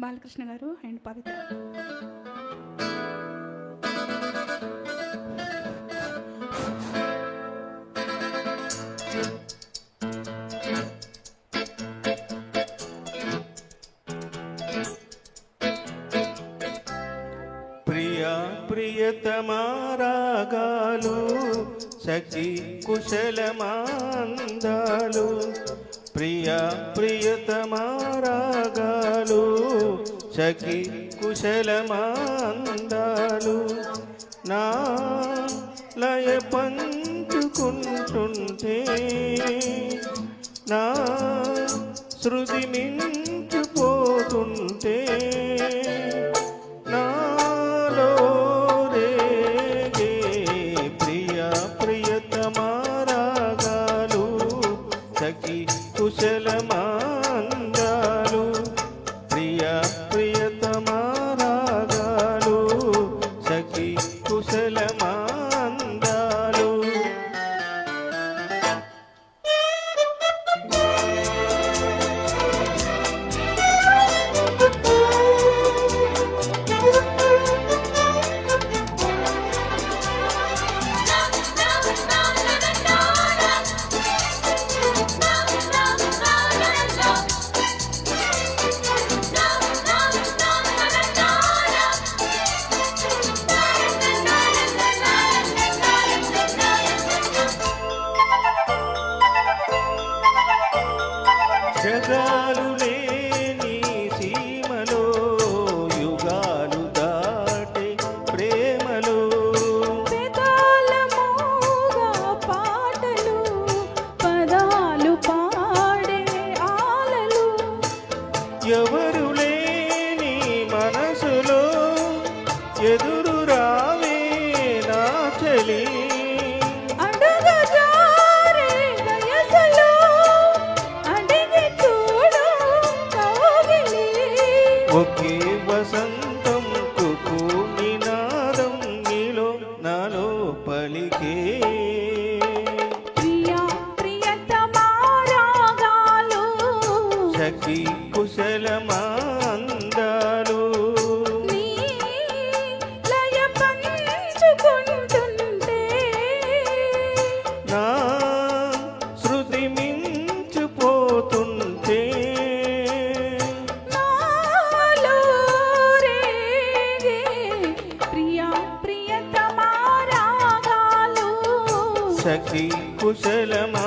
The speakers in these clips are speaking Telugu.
బాలకృష్ణ గారు అండ్ పవిత్ర. ప్రియా ప్రియతమారాగాలు సఖి కుశలమాందాలు, ప్రియా ప్రియతమారాగాలు సఖి కుశలమాందాలు, నా లయ పంచుకుంటుంటే నా శృతి మించిపోతుంటే కుశలమాందాలు, ప్రియా ప్రియతమారాగాలు సఖి కుశలమాందాలు. జగాలు లేని సీమలో యుగాలు దాటే ప్రేమలో పెదాలమోగా పాటలు పదాలు పాడే ఆలలు, ఎవరు లేని మనసులో ఎదురు రావే నా చలి, ఒకే వసంతం కుకు నినాదం నీలో నాలో పలికే. ప్రియా ప్రియతమారాగాలు సఖి కుశలమాందాలు, నీ లయ పంచుకుంటుంటే నా శృతి మించిపోతుంటే సఖి కుశలమాందాలు.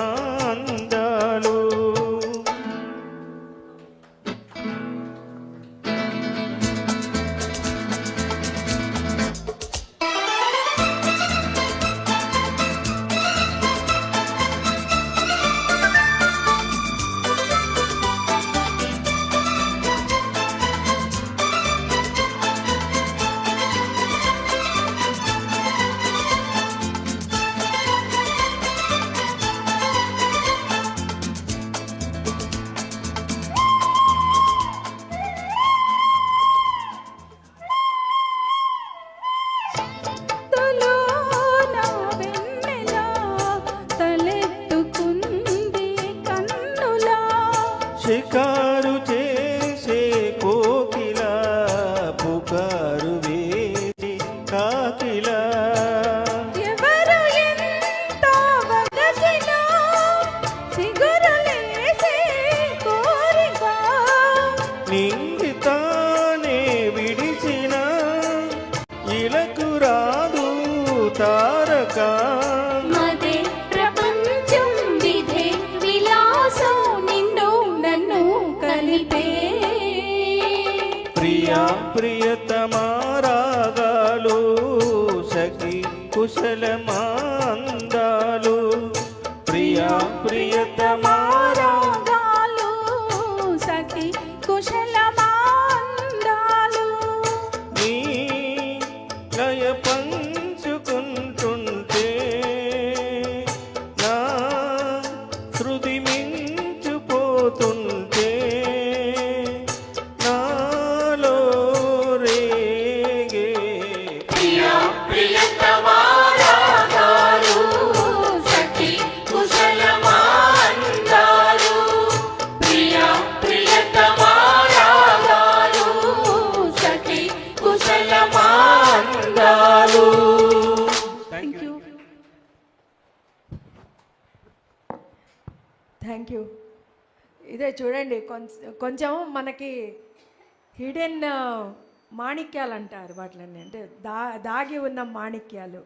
షికారు చేసే కోకిలా పుకారు వేసి కాకిలా, ఎవరు ఎంత వగచినా చిగురులేసే కోరిక, నింగితానే విడిచిన ఇలకు రాదు తారక, మదే ప్రపంచం విధే విలాసం నిన్ను నన్ను కలిపే. ప్రియా ప్రియతమారాగాలు సఖి కుశలమాందాలు, ప్రియా ప్రియతమారాగాలు సఖి కుశలమాందాలు, నీ లయ పంచుకుంటుంటే నా శృతి మించిపోతుంటే నాలో రేగే. ప్రియతమారాగాలు చాలు. Thank you. Thank you. ఇదే చూడండి, కొంచెం మనకి హిడెన్ మాణిక్యాలు అంటారు వాటిని, అంటే దాగి ఉన్న మాణిక్యాలు.